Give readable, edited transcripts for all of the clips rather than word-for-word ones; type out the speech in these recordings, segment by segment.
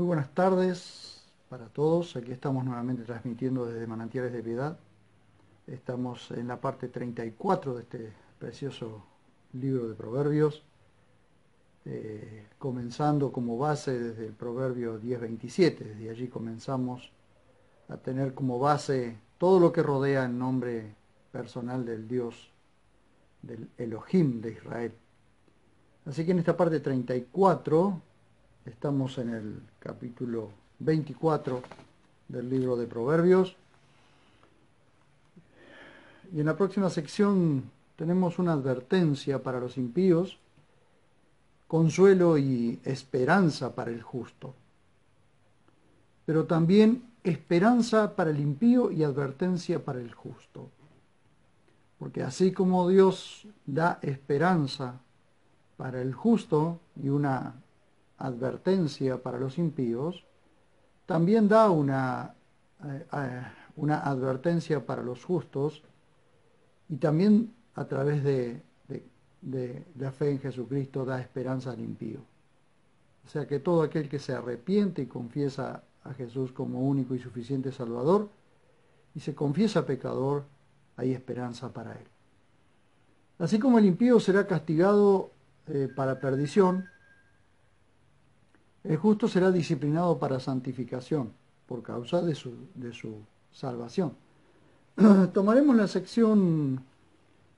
Muy buenas tardes para todos. Aquí estamos nuevamente transmitiendo desde Manantiales de Piedad. Estamos en la parte 34 de este precioso libro de Proverbios, comenzando como base desde el Proverbio 10:27. Desde allí comenzamos a tener como base todo lo que rodea el nombre personal del Dios, del Elohim de Israel. Así que en esta parte 34 estamos en el capítulo 24 del libro de Proverbios. Y en la próxima sección tenemos una advertencia para los impíos, consuelo y esperanza para el justo. Pero también esperanza para el impío y advertencia para el justo. Porque así como Dios da esperanza para el justo y una advertencia para los impíos, también da una advertencia para los justos, y también a través de la fe en Jesucristo da esperanza al impío. O sea que todo aquel que se arrepiente y confiesa a Jesús como único y suficiente Salvador y se confiesa pecador, hay esperanza para él. Así como el impío será castigado para perdición, el justo será disciplinado para santificación por causa de su salvación. Tomaremos la sección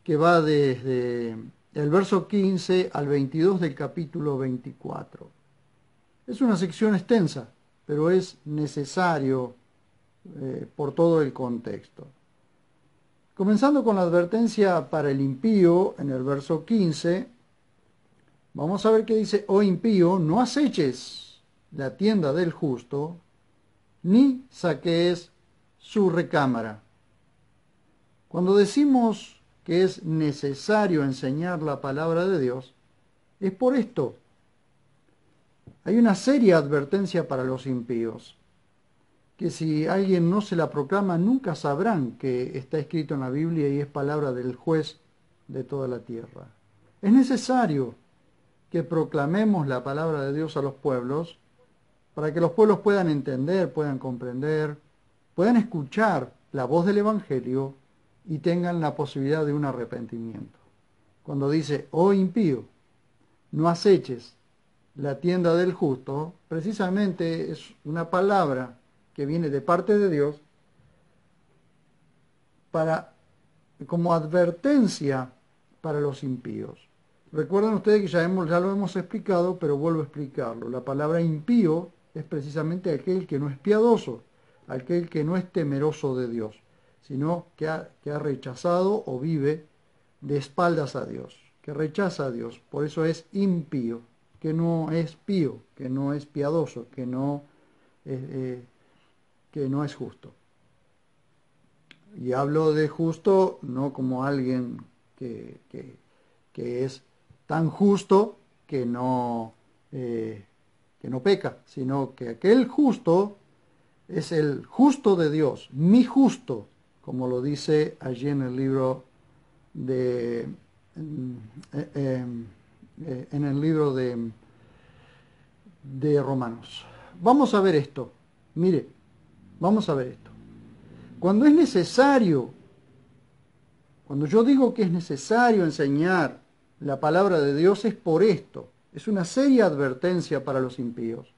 que va desde el verso 15 al 22 del capítulo 24. Es una sección extensa, pero es necesario por todo el contexto. Comenzando con la advertencia para el impío en el verso 15, vamos a ver qué dice: oh impío, no aceches la tienda del justo, ni saquees su recámara. Cuando decimos que es necesario enseñar la palabra de Dios, es por esto. Hay una seria advertencia para los impíos, que si alguien no se la proclama, nunca sabrán que está escrito en la Biblia y es palabra del juez de toda la tierra. Es necesario que proclamemos la palabra de Dios a los pueblos, para que los pueblos puedan entender, puedan comprender, puedan escuchar la voz del Evangelio y tengan la posibilidad de un arrepentimiento. Cuando dice, oh impío, no aceches la tienda del justo, precisamente es una palabra que viene de parte de Dios como advertencia para los impíos. Recuerden ustedes que ya lo hemos explicado, pero vuelvo a explicarlo. La palabra impío es precisamente aquel que no es piadoso, aquel que no es temeroso de Dios, sino que ha rechazado o vive de espaldas a Dios, que rechaza a Dios. Por eso es impío, que no es pío, que no es piadoso, que no es justo. Y hablo de justo no como alguien que es tan justo que no peca, sino que aquel justo es el justo de Dios, mi justo, como lo dice allí en el libro de Romanos. Vamos a ver esto. Mire, vamos a ver esto. Cuando es necesario, cuando yo digo que es necesario enseñar la palabra de Dios, es por esto. Es una seria advertencia para los impíos,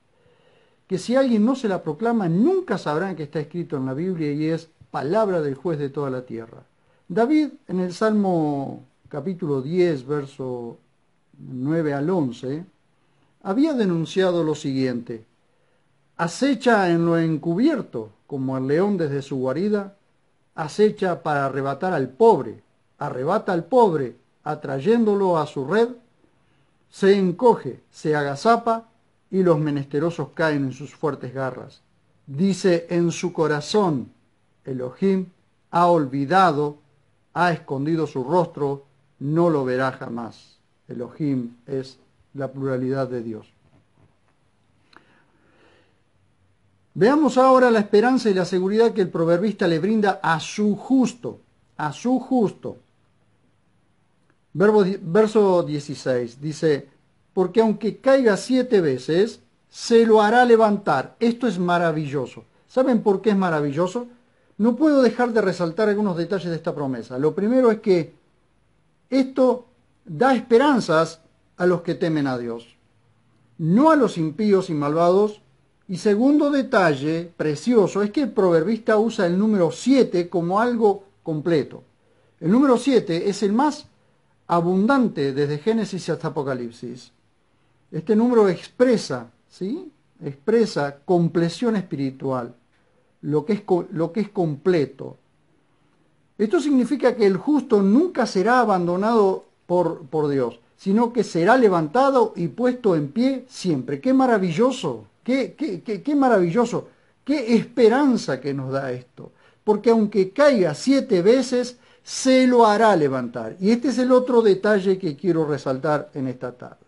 que si alguien no se la proclama, nunca sabrán que está escrito en la Biblia y es palabra del juez de toda la tierra. David, en el Salmo capítulo 10, verso 9 al 11, había denunciado lo siguiente: acecha en lo encubierto, como el león desde su guarida, acecha para arrebatar al pobre, arrebata al pobre, atrayéndolo a su red, se encoge, se agazapa, y los menesterosos caen en sus fuertes garras. Dice en su corazón, Elohim ha olvidado, ha escondido su rostro, no lo verá jamás. Elohim es la pluralidad de Dios. Veamos ahora la esperanza y la seguridad que el proverbista le brinda a su justo, a su justo. Verso 16 dice: porque aunque caiga 7 veces, se lo hará levantar. Esto es maravilloso. ¿Saben por qué es maravilloso? No puedo dejar de resaltar algunos detalles de esta promesa. Lo primero es que esto da esperanzas a los que temen a Dios, no a los impíos y malvados. Y segundo detalle precioso es que el proverbista usa el número 7 como algo completo. El número 7 es el más abundante desde Génesis hasta Apocalipsis. Este número expresa, ¿sí? Expresa compleción espiritual, lo que es completo. Esto significa que el justo nunca será abandonado por Dios, sino que será levantado y puesto en pie siempre. ¡Qué maravilloso! ¡Qué maravilloso! ¡Qué esperanza que nos da esto! Porque aunque caiga 7 veces, se lo hará levantar. Y este es el otro detalle que quiero resaltar en esta tarde.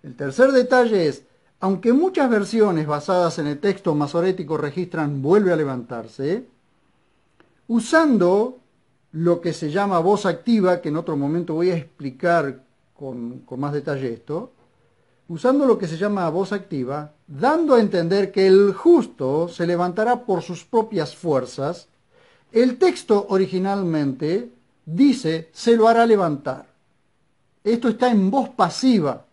El tercer detalle es, aunque muchas versiones basadas en el texto masorético registran vuelve a levantarse, usando lo que se llama voz activa, que en otro momento voy a explicar con más detalle esto, usando lo que se llama voz activa, dando a entender que el justo se levantará por sus propias fuerzas, el texto originalmente dice se lo hará levantar. Esto está en voz pasiva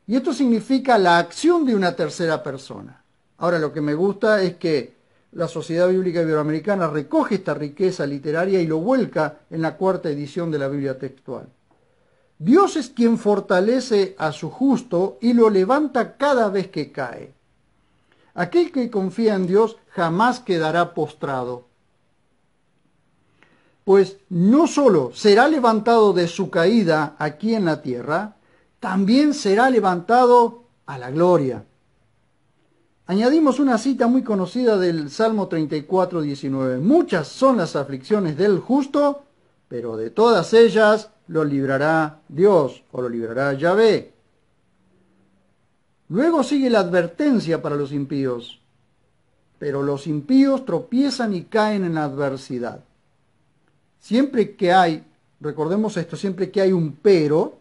y esto significa la acción de una tercera persona. Ahora, lo que me gusta es que la Sociedad Bíblica Iberoamericana recoge esta riqueza literaria y lo vuelca en la 4ª edición de la Biblia textual. Dios es quien fortalece a su justo y lo levanta cada vez que cae. Aquel que confía en Dios jamás quedará postrado, pues no solo será levantado de su caída aquí en la tierra, también será levantado a la gloria. Añadimos una cita muy conocida del Salmo 34:19. Muchas son las aflicciones del justo, pero de todas ellas lo librará Dios o lo librará Yahvé. Luego sigue la advertencia para los impíos. Pero los impíos tropiezan y caen en la adversidad. Siempre que hay, recordemos esto, siempre que hay un pero,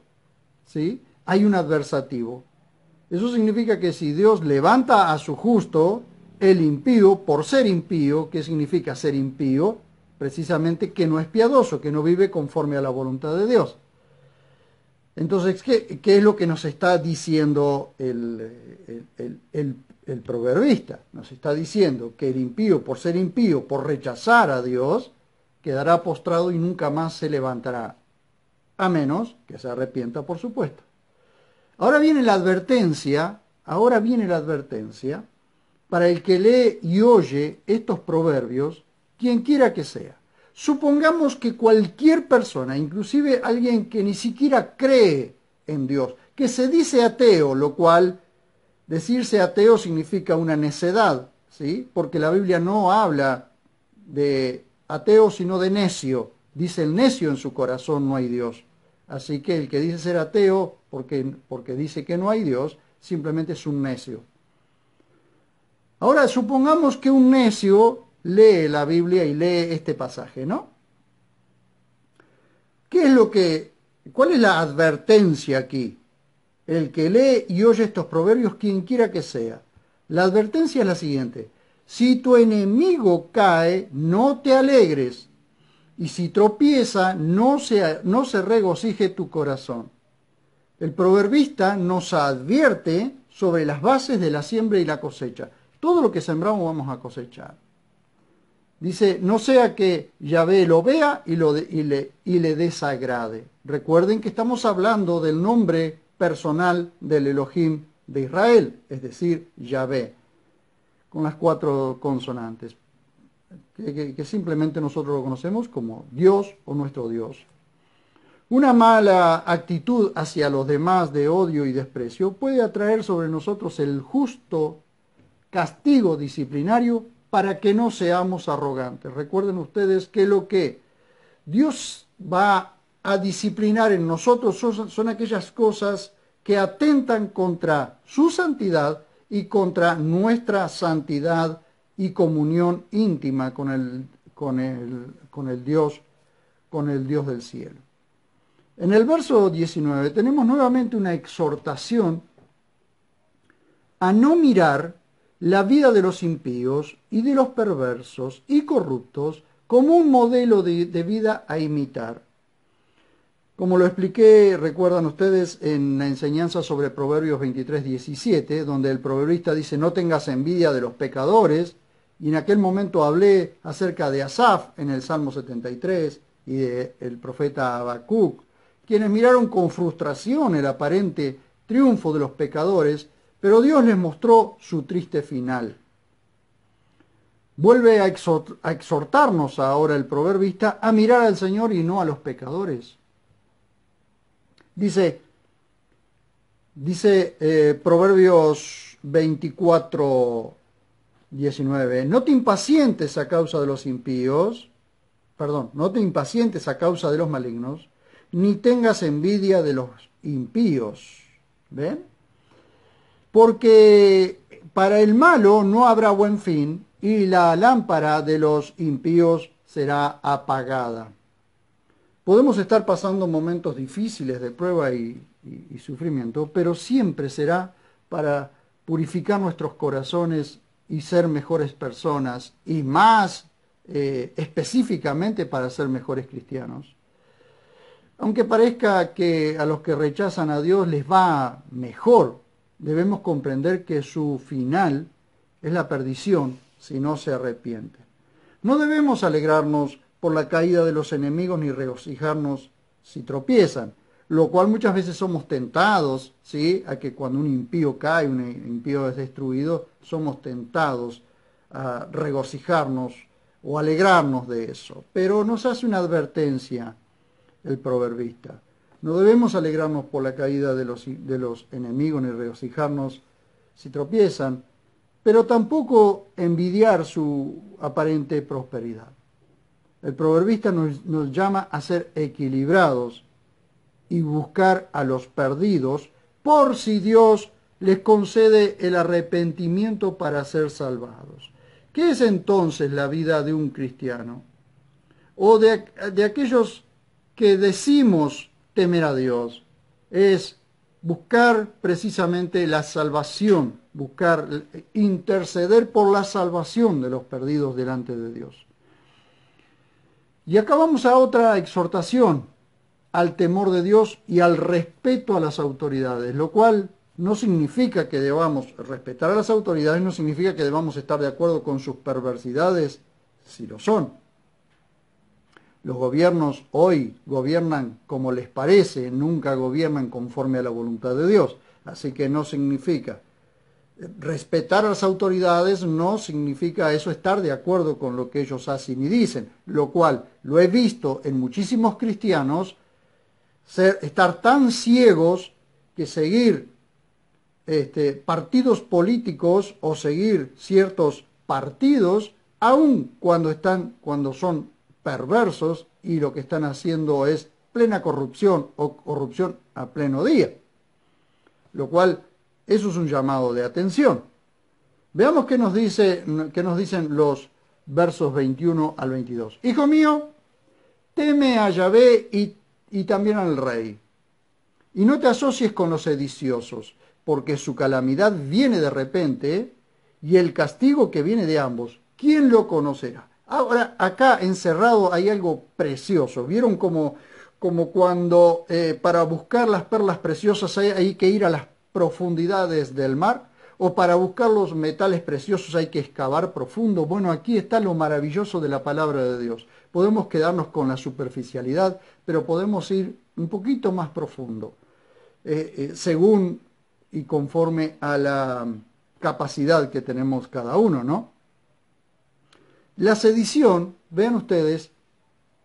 ¿sí?, hay un adversativo. Eso significa que si Dios levanta a su justo, el impío, por ser impío, ¿qué significa ser impío? Precisamente que no es piadoso, que no vive conforme a la voluntad de Dios. Entonces, ¿qué es lo que nos está diciendo el proverbista? Nos está diciendo que el impío, por ser impío, por rechazar a Dios, quedará postrado y nunca más se levantará, a menos que se arrepienta, por supuesto. Ahora viene la advertencia para el que lee y oye estos proverbios, quien quiera que sea. Supongamos que cualquier persona, inclusive alguien que ni siquiera cree en Dios, que se dice ateo, lo cual decirse ateo significa una necedad, ¿sí? Porque la Biblia no habla de ateo sino de necio. Dice el necio en su corazón no hay Dios. Así que el que dice ser ateo porque dice que no hay Dios, simplemente es un necio. Ahora, supongamos que un necio lee la Biblia y lee este pasaje, ¿no? ¿Cuál es la advertencia aquí? El que lee y oye estos proverbios, quien quiera que sea. La advertencia es la siguiente: si tu enemigo cae, no te alegres, y si tropieza, no se regocije tu corazón. El proverbista nos advierte sobre las bases de la siembra y la cosecha. Todo lo que sembramos vamos a cosechar. Dice, no sea que Yahvé lo vea y le desagrade. Recuerden que estamos hablando del nombre personal del Elohim de Israel, es decir, Yahvé, con las 4 consonantes, que simplemente nosotros lo conocemos como Dios o nuestro Dios. Una mala actitud hacia los demás de odio y desprecio puede atraer sobre nosotros el justo castigo disciplinario para que no seamos arrogantes. Recuerden ustedes que lo que Dios va a disciplinar en nosotros son aquellas cosas que atentan contra su santidad y contra nuestra santidad y comunión íntima con el Dios del cielo. En el verso 19 tenemos nuevamente una exhortación a no mirar la vida de los impíos y de los perversos y corruptos como un modelo de vida a imitar. Como lo expliqué, recuerdan ustedes, en la enseñanza sobre Proverbios 23:17, donde el proverbista dice, no tengas envidia de los pecadores, y en aquel momento hablé acerca de Asaf en el Salmo 73 y del profeta Habacuc, quienes miraron con frustración el aparente triunfo de los pecadores, pero Dios les mostró su triste final. Vuelve a exhortarnos ahora el proverbista a mirar al Señor y no a los pecadores. Dice Proverbios 24:19, no te impacientes a causa de los impíos, no te impacientes a causa de los malignos, ni tengas envidia de los impíos. ¿Ven? Porque para el malo no habrá buen fin, y la lámpara de los impíos será apagada. Podemos estar pasando momentos difíciles de prueba y sufrimiento, pero siempre será para purificar nuestros corazones y ser mejores personas, y más específicamente para ser mejores cristianos. Aunque parezca que a los que rechazan a Dios les va mejor, debemos comprender que su final es la perdición si no se arrepienten. No debemos alegrarnos por la caída de los enemigos ni regocijarnos si tropiezan, lo cual muchas veces somos tentados, ¿sí?, a que cuando un impío cae, un impío es destruido, somos tentados a regocijarnos o alegrarnos de eso. Pero nos hace una advertencia el proverbista. No debemos alegrarnos por la caída de los enemigos ni regocijarnos si tropiezan, pero tampoco envidiar su aparente prosperidad. El proverbista nos llama a ser equilibrados y buscar a los perdidos por si Dios les concede el arrepentimiento para ser salvados. ¿Qué es entonces la vida de un cristiano? O de aquellos que decimos temer a Dios. Es buscar precisamente la salvación, buscar interceder por la salvación de los perdidos delante de Dios. Y acá vamos a otra exhortación al temor de Dios y al respeto a las autoridades, lo cual no significa que debamos respetar a las autoridades, no significa que debamos estar de acuerdo con sus perversidades, si lo son. Los gobiernos hoy gobiernan como les parece, nunca gobiernan conforme a la voluntad de Dios, así que no significa respetar a las autoridades, no significa eso estar de acuerdo con lo que ellos hacen y dicen, lo cual lo he visto en muchísimos cristianos, estar tan ciegos que seguir partidos políticos o seguir ciertos partidos, aun cuando son perversos y lo que están haciendo es plena corrupción o corrupción a pleno día, lo cual eso es un llamado de atención. Veamos qué nos dicen los versos 21 al 22. Hijo mío, teme a Yahvé y también al rey, y no te asocies con los sediciosos, porque su calamidad viene de repente y el castigo que viene de ambos, ¿quién lo conocerá? Ahora, acá encerrado hay algo precioso. ¿Vieron como cuando para buscar las perlas preciosas hay que ir a las profundidades del mar? ¿O para buscar los metales preciosos hay que excavar profundo? Bueno, aquí está lo maravilloso de la palabra de Dios. Podemos quedarnos con la superficialidad, pero podemos ir un poquito más profundo, según y conforme a la capacidad que tenemos cada uno, ¿no? La sedición, vean ustedes,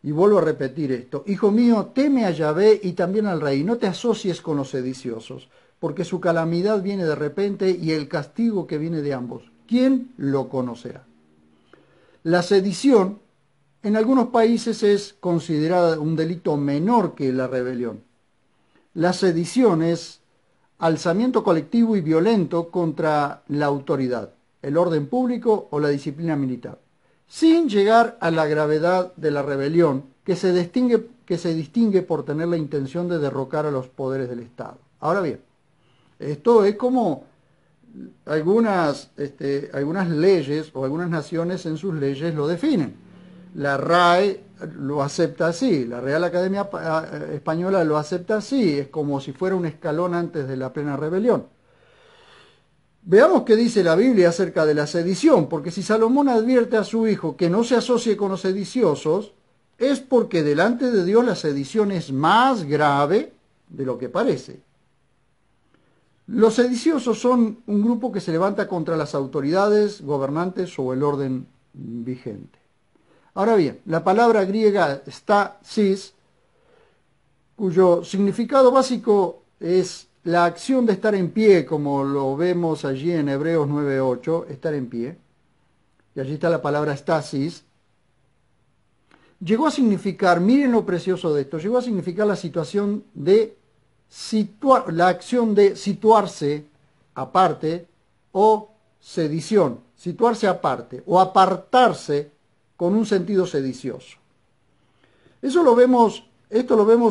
y vuelvo a repetir esto, hijo mío, teme a Yahvé y también al rey, no te asocies con los sediciosos, porque su calamidad viene de repente y el castigo que viene de ambos, ¿quién lo conocerá? La sedición en algunos países es considerada un delito menor que la rebelión. La sedición es alzamiento colectivo y violento contra la autoridad, el orden público o la disciplina militar, sin llegar a la gravedad de la rebelión que se distingue por tener la intención de derrocar a los poderes del Estado. Ahora bien, esto es como algunas leyes o algunas naciones en sus leyes lo definen. La RAE lo acepta así, la Real Academia Española lo acepta así, es como si fuera un escalón antes de la plena rebelión. Veamos qué dice la Biblia acerca de la sedición, porque si Salomón advierte a su hijo que no se asocie con los sediciosos, es porque delante de Dios la sedición es más grave de lo que parece. Los sediciosos son un grupo que se levanta contra las autoridades gobernantes o el orden vigente. Ahora bien, la palabra griega stasis, cuyo significado básico es la acción de estar en pie, como lo vemos allí en Hebreos 9:8, estar en pie, y allí está la palabra stasis, llegó a significar, miren lo precioso de esto, llegó a significar la situación de la acción de situarse aparte o sedición, situarse aparte o apartarse con un sentido sedicioso. Esto lo vemos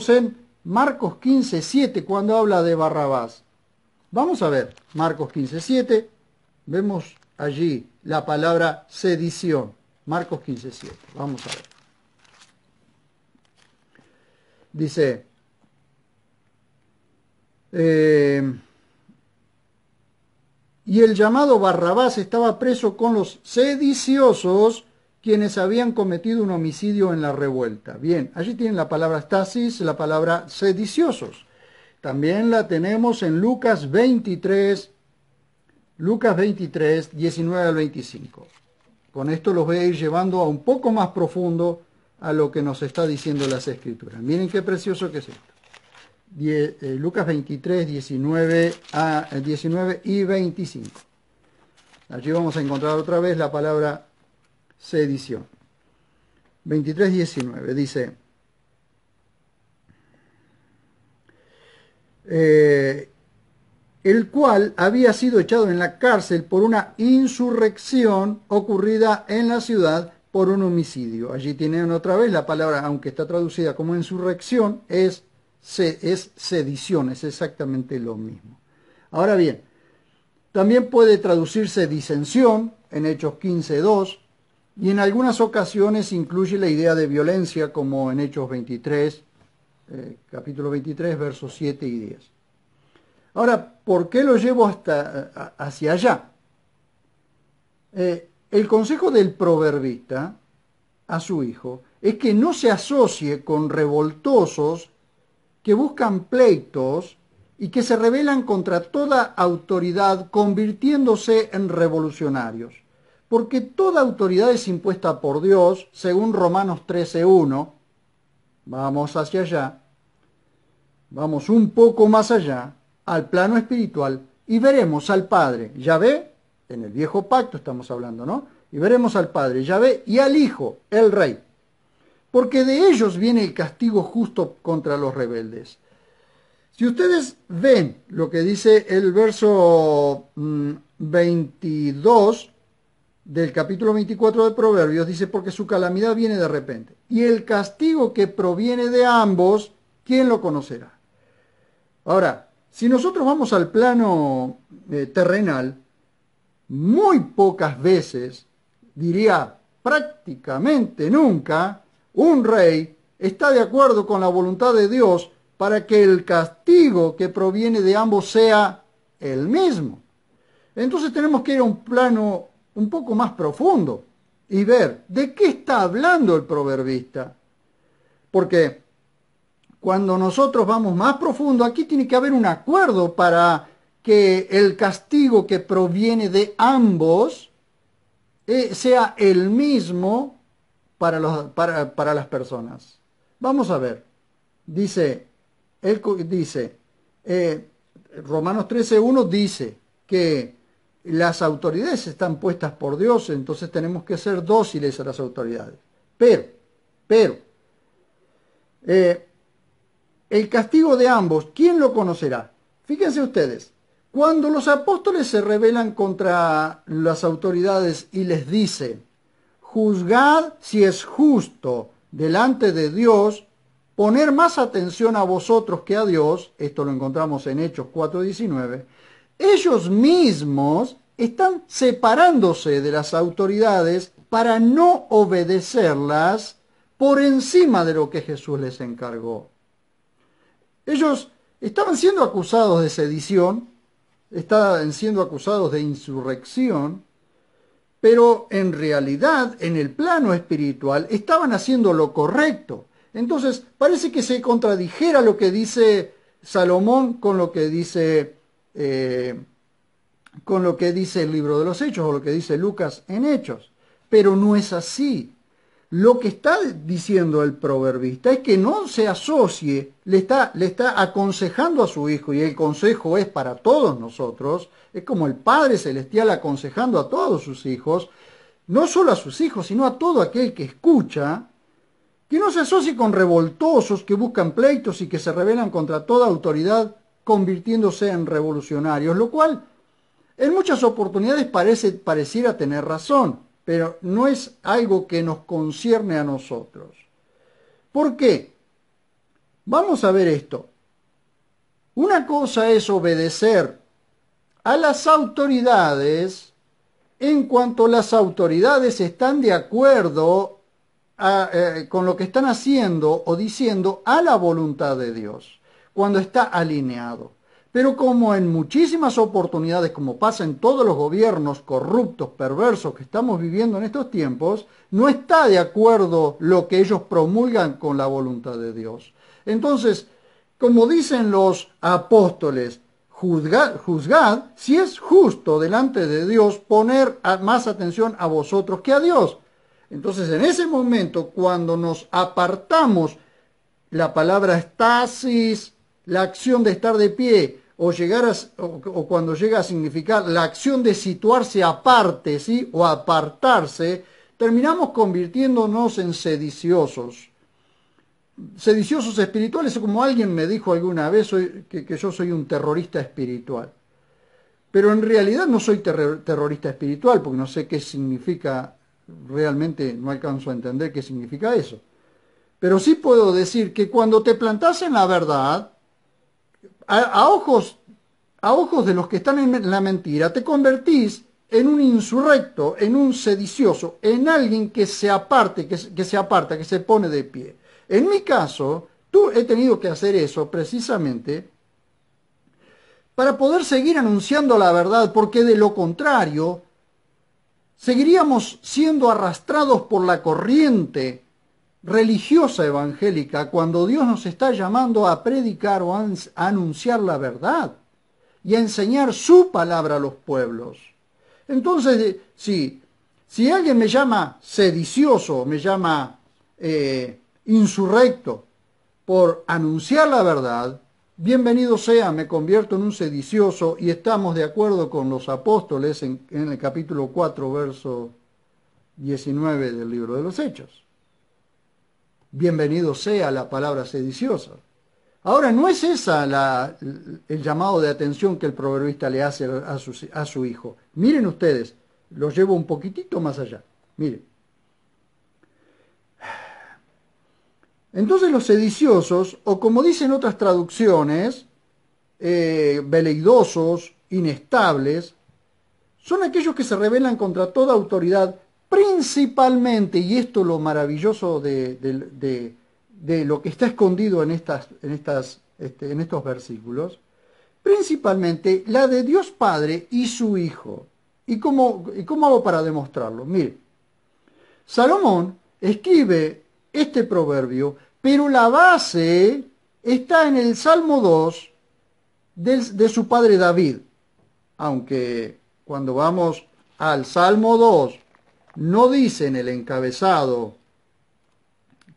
en Marcos 15:7 cuando habla de Barrabás. Vamos a ver, Marcos 15:7, vemos allí la palabra sedición. Marcos 15:7, vamos a ver. Dice, y el llamado Barrabás estaba preso con los sediciosos, quienes habían cometido un homicidio en la revuelta. Bien, allí tienen la palabra stasis, la palabra sediciosos. También la tenemos en Lucas 23, 19 al 25. Con esto los voy a ir llevando a un poco más profundo a lo que nos está diciendo las Escrituras. Miren qué precioso que es esto. Lucas 23, 19 y 25. Allí vamos a encontrar otra vez la palabra sedición. 23, 19 dice, el cual había sido echado en la cárcel por una insurrección ocurrida en la ciudad por un homicidio. Allí tienen otra vez la palabra, aunque está traducida como insurrección, es sedición, es exactamente lo mismo. Ahora bien, también puede traducirse disensión en Hechos 15:2 y en algunas ocasiones incluye la idea de violencia como en Hechos 23, capítulo 23, versos 7 y 10. Ahora, ¿por qué lo llevo hacia allá? El consejo del proverbista a su hijo es que no se asocie con revoltosos que buscan pleitos y que se rebelan contra toda autoridad convirtiéndose en revolucionarios. Porque toda autoridad es impuesta por Dios, según Romanos 13:1. Vamos hacia allá, vamos un poco más allá, al plano espiritual, y veremos al Padre, Yahvé, en el viejo pacto estamos hablando, ¿no? Y veremos al Padre, Yahvé, y al Hijo, el Rey. Porque de ellos viene el castigo justo contra los rebeldes. Si ustedes ven lo que dice el verso 22 del capítulo 24 de Proverbios, dice, porque su calamidad viene de repente. Y el castigo que proviene de ambos, ¿quién lo conocerá? Ahora, si nosotros vamos al plano terrenal, muy pocas veces, diría prácticamente nunca, un rey está de acuerdo con la voluntad de Dios para que el castigo que proviene de ambos sea el mismo. Entonces tenemos que ir a un plano un poco más profundo y ver de qué está hablando el proverbista. Porque cuando nosotros vamos más profundo, aquí tiene que haber un acuerdo para que el castigo que proviene de ambos sea el mismo para las personas. Vamos a ver. Romanos 13:1 dice que las autoridades están puestas por Dios, entonces tenemos que ser dóciles a las autoridades. Pero, el castigo de ambos, ¿quién lo conocerá? Fíjense ustedes, cuando los apóstoles se rebelan contra las autoridades y les dicen, juzgad si es justo delante de Dios poner más atención a vosotros que a Dios, esto lo encontramos en Hechos 4:19, ellos mismos están separándose de las autoridades para no obedecerlas por encima de lo que Jesús les encargó. Ellos estaban siendo acusados de sedición, estaban siendo acusados de insurrección, pero en realidad, en el plano espiritual, estaban haciendo lo correcto. Entonces, parece que se contradijera lo que dice Salomón con lo que dice el libro de los Hechos o lo que dice Lucas en Hechos. Pero no es así. Lo que está diciendo el proverbista es que no se asocie, le está aconsejando a su hijo, y el consejo es para todos nosotros, es como el Padre Celestial aconsejando a todos sus hijos, no solo a sus hijos, sino a todo aquel que escucha, que no se asocie con revoltosos que buscan pleitos y que se rebelan contra toda autoridad, convirtiéndose en revolucionarios, lo cual en muchas oportunidades pareciera tener razón, pero no es algo que nos concierne a nosotros. ¿Por qué? Vamos a ver esto. Una cosa es obedecer a las autoridades en cuanto las autoridades están de acuerdo con lo que están haciendo o diciendo a la voluntad de Dios, cuando está alineado. Pero como en muchísimas oportunidades, como pasa en todos los gobiernos corruptos, perversos que estamos viviendo en estos tiempos, no está de acuerdo lo que ellos promulgan con la voluntad de Dios. Entonces, como dicen los apóstoles, juzgad si es justo delante de Dios poner más atención a vosotros que a Dios. Entonces, en ese momento, cuando nos apartamos, la palabra estasis, la acción de estar de pie, o cuando llega a significar la acción de situarse aparte, ¿sí? O apartarse, terminamos convirtiéndonos en sediciosos. Sediciosos espirituales, como alguien me dijo alguna vez que yo soy un terrorista espiritual. Pero en realidad no soy terrorista espiritual, porque no sé qué significa, realmente no alcanzo a entender qué significa eso. Pero sí puedo decir que cuando te plantás en la verdad, a ojos de los que están en la mentira, te convertís en un insurrecto, en un sedicioso, en alguien que se aparta, que se pone de pie. En mi caso, he tenido que hacer eso precisamente para poder seguir anunciando la verdad, porque de lo contrario, seguiríamos siendo arrastrados por la corriente religiosa evangélica cuando Dios nos está llamando a predicar o a anunciar la verdad y a enseñar su palabra a los pueblos. Entonces, si alguien me llama sedicioso, me llama insurrecto por anunciar la verdad, bienvenido sea, me convierto en un sedicioso, y estamos de acuerdo con los apóstoles en el capítulo 4, verso 19 del libro de los Hechos. Bienvenido sea la palabra sediciosa. Ahora, no es esa el llamado de atención que el proverbista le hace a su hijo. Miren ustedes, lo llevo un poquitito más allá. Miren. Entonces los sediciosos, o como dicen otras traducciones, veleidosos, inestables, son aquellos que se rebelan contra toda autoridad, principalmente, y esto es lo maravilloso de lo que está escondido en estos versículos, principalmente la de Dios Padre y su Hijo. ¿Y cómo hago para demostrarlo? Mire, Salomón escribe este proverbio, pero la base está en el Salmo 2 de su padre David. Aunque cuando vamos al Salmo 2, no dice en el encabezado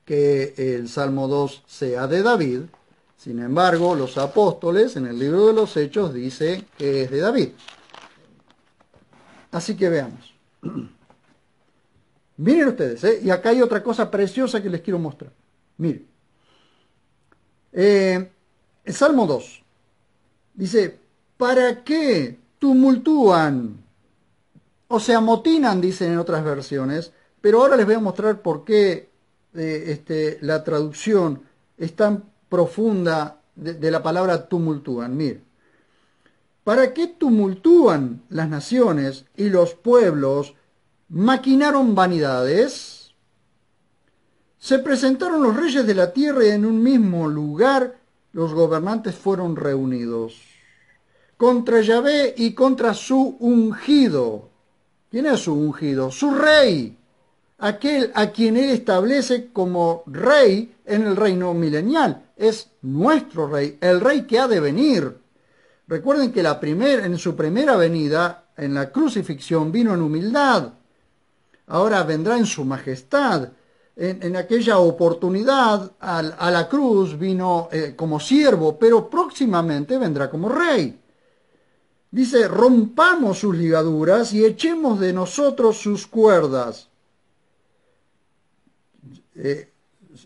que el Salmo 2 sea de David. Sin embargo, los apóstoles en el libro de los Hechos dice que es de David. Así que veamos. Miren ustedes, y acá hay otra cosa preciosa que les quiero mostrar. Miren. El Salmo 2 dice, ¿para qué tumultúan? O se amotinan, dicen en otras versiones, pero ahora les voy a mostrar por qué la traducción es tan profunda de la palabra tumultúan. Miren. ¿Para qué tumultúan las naciones y los pueblos maquinaron vanidades? Se presentaron los reyes de la tierra y en un mismo lugar los gobernantes fueron reunidos contra Yahvé y contra su ungido. ¿Quién es su ungido? Su rey, aquel a quien él establece como rey en el reino milenial. Es nuestro rey, el rey que ha de venir. Recuerden que en su primera venida, en la crucifixión, vino en humildad. Ahora vendrá en su majestad. En aquella oportunidad a la cruz vino como siervo, pero próximamente vendrá como rey. Dice, rompamos sus ligaduras y echemos de nosotros sus cuerdas.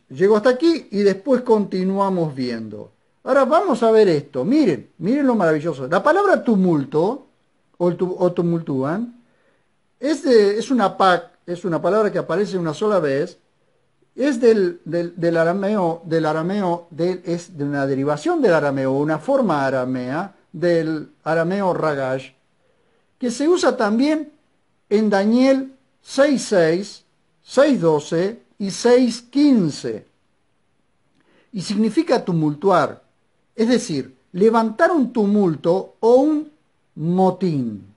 Llego hasta aquí y después continuamos viendo. Ahora vamos a ver esto. Miren lo maravilloso. La palabra tumulto o tumultúan es una palabra que aparece una sola vez. Es del arameo, es de una derivación del arameo, una forma aramea del arameo ragash, que se usa también en Daniel 6:6, 6:12 y 6:15. Y significa tumultuar, es decir, levantar un tumulto o un motín.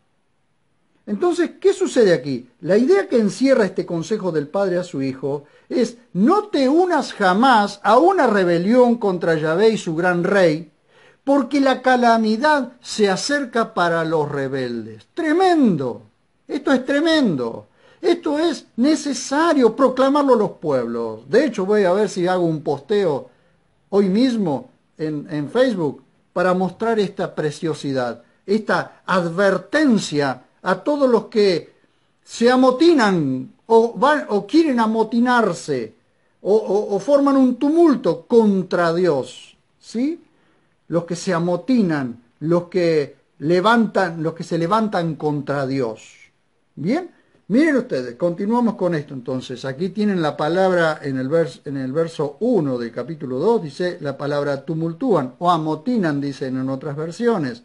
Entonces, ¿qué sucede aquí? La idea que encierra este consejo del padre a su hijo es: no te unas jamás a una rebelión contra Yahvé y su gran rey, porque la calamidad se acerca para los rebeldes. ¡Tremendo! Esto es tremendo. Esto es necesario proclamarlo a los pueblos. De hecho, voy a ver si hago un posteo hoy mismo en Facebook para mostrar esta preciosidad, esta advertencia a todos los que se amotinan o quieren amotinarse o forman un tumulto contra Dios, ¿sí? Los que se amotinan, los que se levantan contra Dios. Bien, miren ustedes, continuamos con esto entonces. Aquí tienen la palabra en el verso 1 del capítulo 2, dice la palabra tumultúan o amotinan, dicen en otras versiones,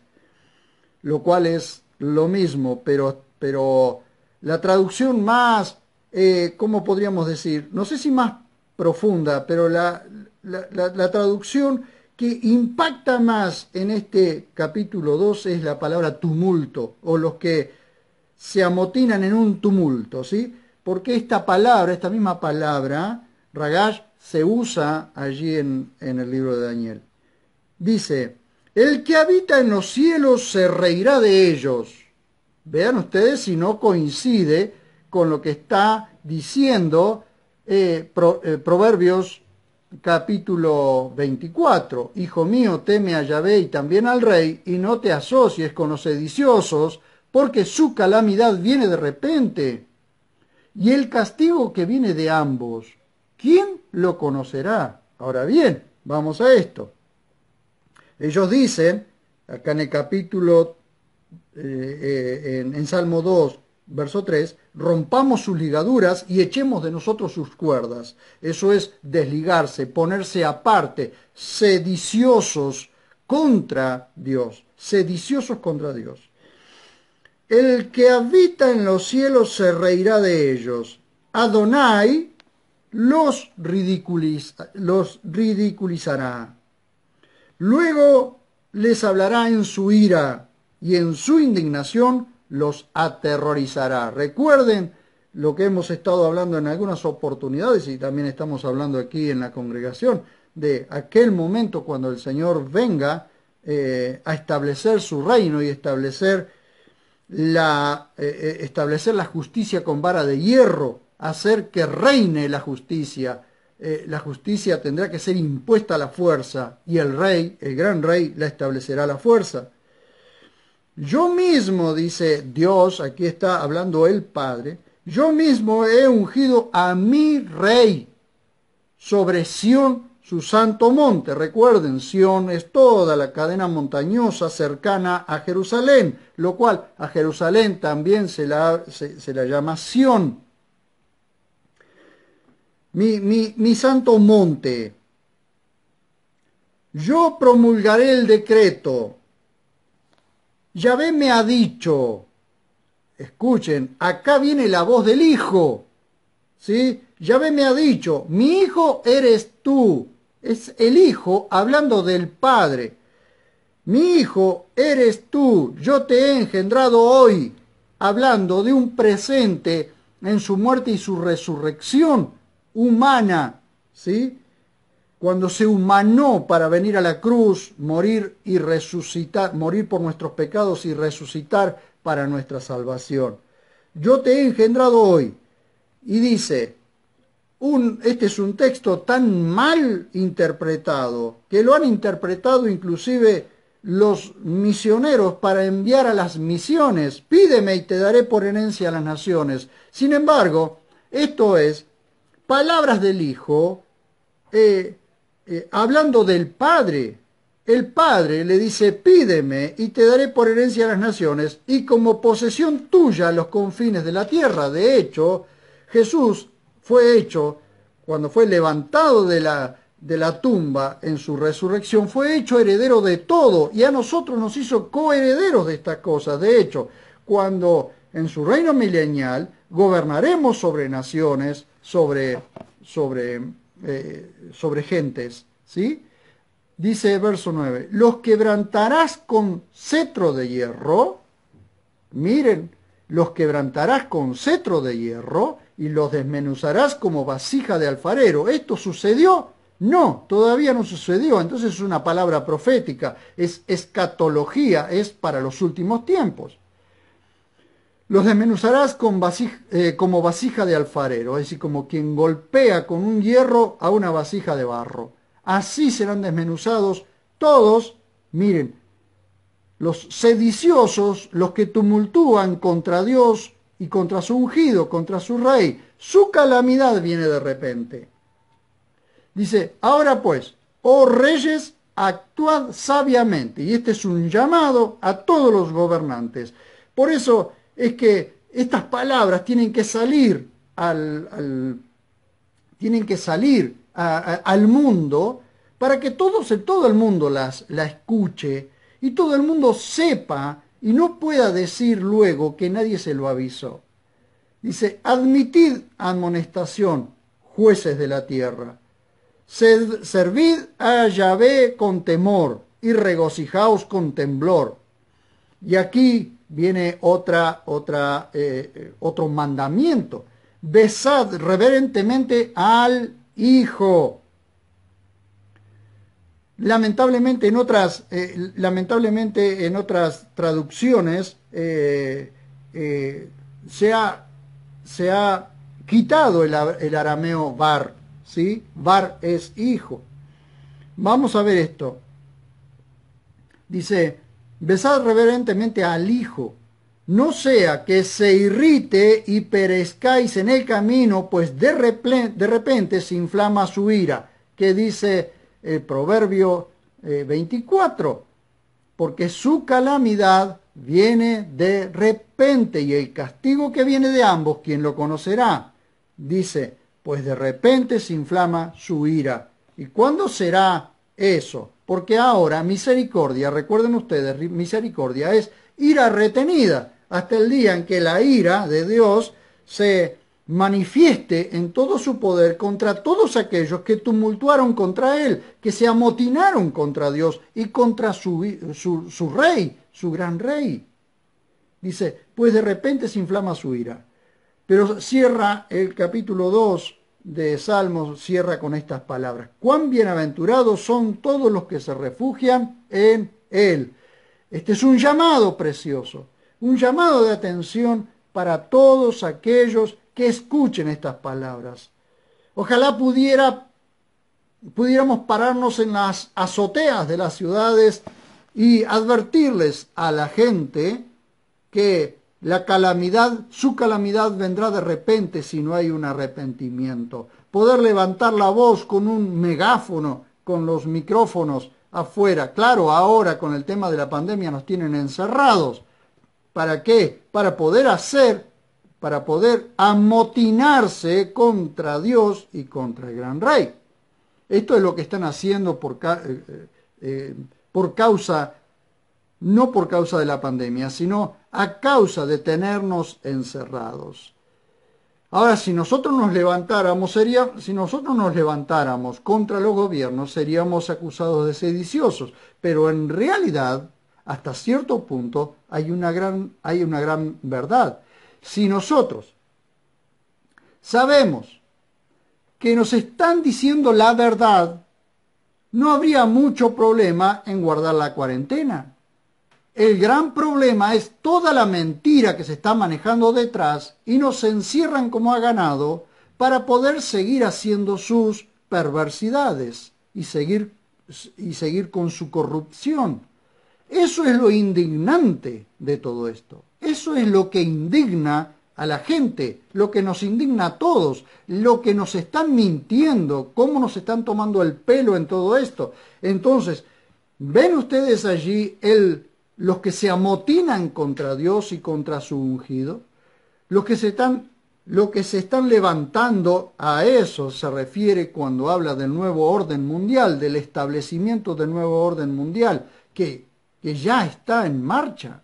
lo cual es lo mismo, pero la traducción más, ¿cómo podríamos decir? No sé si más profunda, pero la traducción que impacta más en este capítulo 2 es la palabra tumulto, o los que se amotinan en un tumulto, ¿sí? Porque esta misma palabra, ragash, se usa allí en el libro de Daniel. Dice, el que habita en los cielos se reirá de ellos. Vean ustedes si no coincide con lo que está diciendo Proverbios capítulo 24. Hijo mío, teme a Yahvé y también al rey, y no te asocies con los sediciosos, porque su calamidad viene de repente, y el castigo que viene de ambos, ¿quién lo conocerá? Ahora bien, vamos a esto. Ellos dicen, acá en el capítulo, en Salmo 2, verso 3, rompamos sus ligaduras y echemos de nosotros sus cuerdas. Eso es desligarse, ponerse aparte, sediciosos contra Dios, sediciosos contra Dios. El que habita en los cielos se reirá de ellos. Adonai los ridiculizará. Luego les hablará en su ira y en su indignación los aterrorizará. Recuerden lo que hemos estado hablando en algunas oportunidades y también estamos hablando aquí en la congregación de aquel momento cuando el Señor venga a establecer su reino y establecer la justicia con vara de hierro, hacer que reine la justicia. La justicia tendrá que ser impuesta a la fuerza y el rey, el gran rey, la establecerá a la fuerza. Yo mismo, dice Dios, aquí está hablando el Padre, yo mismo he ungido a mi rey sobre Sión, su santo monte. Recuerden, Sión es toda la cadena montañosa cercana a Jerusalén, lo cual a Jerusalén también se la llama Sión. Mi santo monte. Yo promulgaré el decreto. Yahvé me ha dicho, escuchen, acá viene la voz del Hijo, ¿sí? Yahvé me ha dicho, mi hijo eres tú. Es el Hijo hablando del Padre. Mi hijo eres tú, yo te he engendrado hoy, hablando de un presente en su muerte y su resurrección humana, ¿sí? Cuando se humanó para venir a la cruz, morir y resucitar, morir por nuestros pecados y resucitar para nuestra salvación. Yo te he engendrado hoy. Y dice, este es un texto tan mal interpretado, que lo han interpretado inclusive los misioneros para enviar a las misiones. Pídeme y te daré por herencia a las naciones. Sin embargo, esto es palabras del Hijo, hablando del Padre. El Padre le dice, pídeme y te daré por herencia a las naciones y como posesión tuya los confines de la tierra. De hecho, Jesús fue hecho, cuando fue levantado de la tumba en su resurrección, fue hecho heredero de todo y a nosotros nos hizo coherederos de estas cosas. De hecho, cuando en su reino milenial gobernaremos sobre naciones, sobre gentes, ¿sí? Dice verso 9, los quebrantarás con cetro de hierro, miren, los quebrantarás con cetro de hierro y los desmenuzarás como vasija de alfarero. ¿Esto sucedió? No, todavía no sucedió. Entonces es una palabra profética, es escatología, es para los últimos tiempos. Los desmenuzarás como vasija de alfarero, es decir, como quien golpea con un hierro a una vasija de barro. Así serán desmenuzados todos, miren, los sediciosos, los que tumultúan contra Dios y contra su ungido, contra su rey. Su calamidad viene de repente. Dice, ahora pues, oh reyes, actuad sabiamente. Y este es un llamado a todos los gobernantes. Por eso es que estas palabras tienen que salir al mundo para que todo el mundo la escuche y todo el mundo sepa y no pueda decir luego que nadie se lo avisó. Dice, admitid amonestación, jueces de la tierra. Servid a Yahvé con temor y regocijaos con temblor. Y aquí viene otro mandamiento. Besad reverentemente al Hijo. Lamentablemente en otras traducciones se ha quitado el arameo bar, ¿sí? Bar es hijo. Vamos a ver esto. Dice, besad reverentemente al Hijo, no sea que se irrite y perezcáis en el camino, pues de repente se inflama su ira, que dice el Proverbio 24, porque su calamidad viene de repente y el castigo que viene de ambos, ¿quién lo conocerá? Dice, pues de repente se inflama su ira. ¿Y cuándo será eso? Porque ahora misericordia, recuerden ustedes, misericordia es ira retenida hasta el día en que la ira de Dios se manifieste en todo su poder contra todos aquellos que tumultuaron contra él, que se amotinaron contra Dios y contra su rey, su gran rey. Dice, pues de repente se inflama su ira. Pero cierra el capítulo 2 de Salmos, cierra con estas palabras. Cuán bienaventurados son todos los que se refugian en él. Este es un llamado precioso, un llamado de atención para todos aquellos que escuchen estas palabras. Ojalá pudiéramos pararnos en las azoteas de las ciudades y advertirles a la gente que su calamidad vendrá de repente si no hay un arrepentimiento. Poder levantar la voz con un megáfono, con los micrófonos afuera. Claro, ahora con el tema de la pandemia nos tienen encerrados. ¿Para qué? Para poder amotinarse contra Dios y contra el gran rey. Esto es lo que están haciendo por causa no por causa de la pandemia, sino a causa de tenernos encerrados. Ahora, si nosotros nos levantáramos contra los gobiernos, seríamos acusados de sediciosos. Pero en realidad, hasta cierto punto, hay una gran verdad. Si nosotros sabemos que nos están diciendo la verdad, no habría mucho problema en guardar la cuarentena. El gran problema es toda la mentira que se está manejando detrás y nos encierran como a ganado para poder seguir haciendo sus perversidades y seguir con su corrupción. Eso es lo indignante de todo esto. Eso es lo que indigna a la gente, lo que nos indigna a todos, lo que nos están mintiendo, cómo nos están tomando el pelo en todo esto. Entonces, ven ustedes allí los que se amotinan contra Dios y contra su ungido, los que se están levantando. A eso se refiere cuando habla del nuevo orden mundial, del establecimiento del nuevo orden mundial, que ya está en marcha,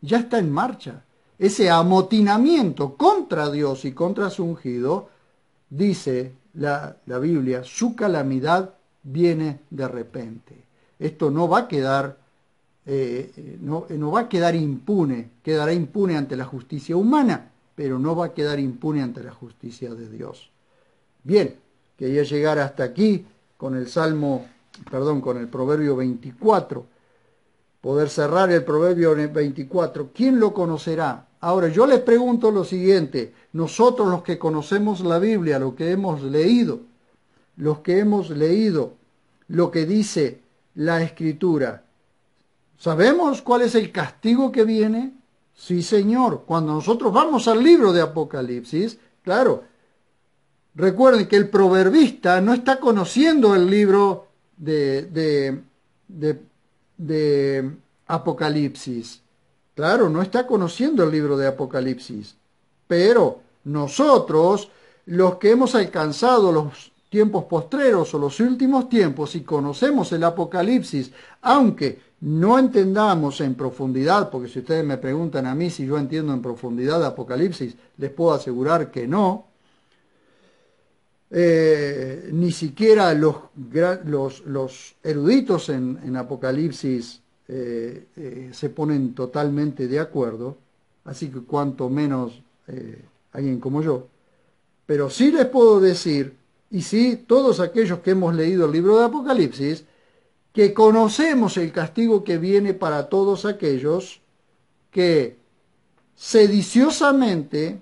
ya está en marcha. Ese amotinamiento contra Dios y contra su ungido, dice la Biblia, su calamidad viene de repente. Esto no va a quedar no va a quedar impune, quedará impune ante la justicia humana, pero no va a quedar impune ante la justicia de Dios. Bien, quería llegar hasta aquí con el con el Proverbio 24, poder cerrar el Proverbio 24. ¿Quién lo conocerá? Ahora, yo les pregunto lo siguiente: nosotros los que conocemos la Biblia, los que hemos leído lo que dice la Escritura, ¿sabemos cuál es el castigo que viene? Sí, Señor. Cuando nosotros vamos al libro de Apocalipsis, claro, recuerden que el proverbista no está conociendo el libro de Apocalipsis. Claro, no está conociendo el libro de Apocalipsis. Pero nosotros, los que hemos alcanzado los tiempos postreros o los últimos tiempos y conocemos el Apocalipsis, aunque no entendamos en profundidad, porque si ustedes me preguntan a mí si yo entiendo en profundidad Apocalipsis, les puedo asegurar que no. Ni siquiera los eruditos en Apocalipsis se ponen totalmente de acuerdo, así que cuanto menos alguien como yo. Pero sí les puedo decir, y sí todos aquellos que hemos leído el libro de Apocalipsis, que conocemos el castigo que viene para todos aquellos que sediciosamente,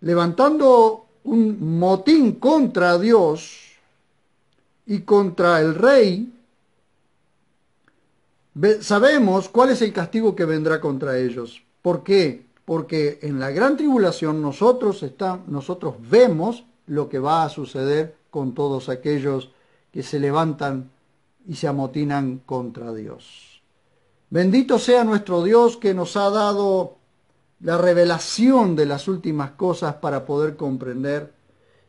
levantando un motín contra Dios y contra el rey, sabemos cuál es el castigo que vendrá contra ellos. ¿Por qué? Porque en la gran tribulación nosotros vemos lo que va a suceder con todos aquellos que se levantan y se amotinan contra Dios. Bendito sea nuestro Dios que nos ha dado la revelación de las últimas cosas para poder comprender,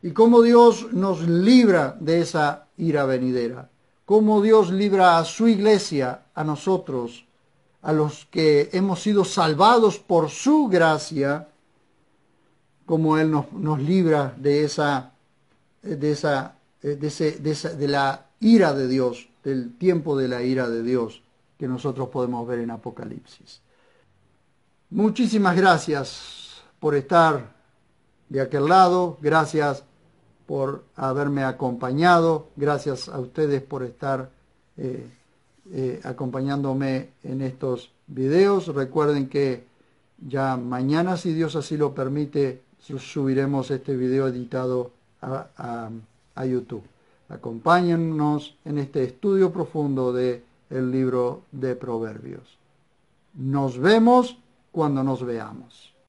y cómo Dios nos libra de esa ira venidera, cómo Dios libra a su iglesia, a nosotros, a los que hemos sido salvados por su gracia, como Él nos libra de la ira de Dios, del tiempo de la ira de Dios que nosotros podemos ver en Apocalipsis. Muchísimas gracias por estar de aquel lado, gracias por haberme acompañado, gracias a ustedes por estar acompañándome en estos videos. Recuerden que ya mañana, si Dios así lo permite, subiremos este video editado a YouTube. Acompáñennos en este estudio profundo del libro de Proverbios. Nos vemos cuando nos veamos.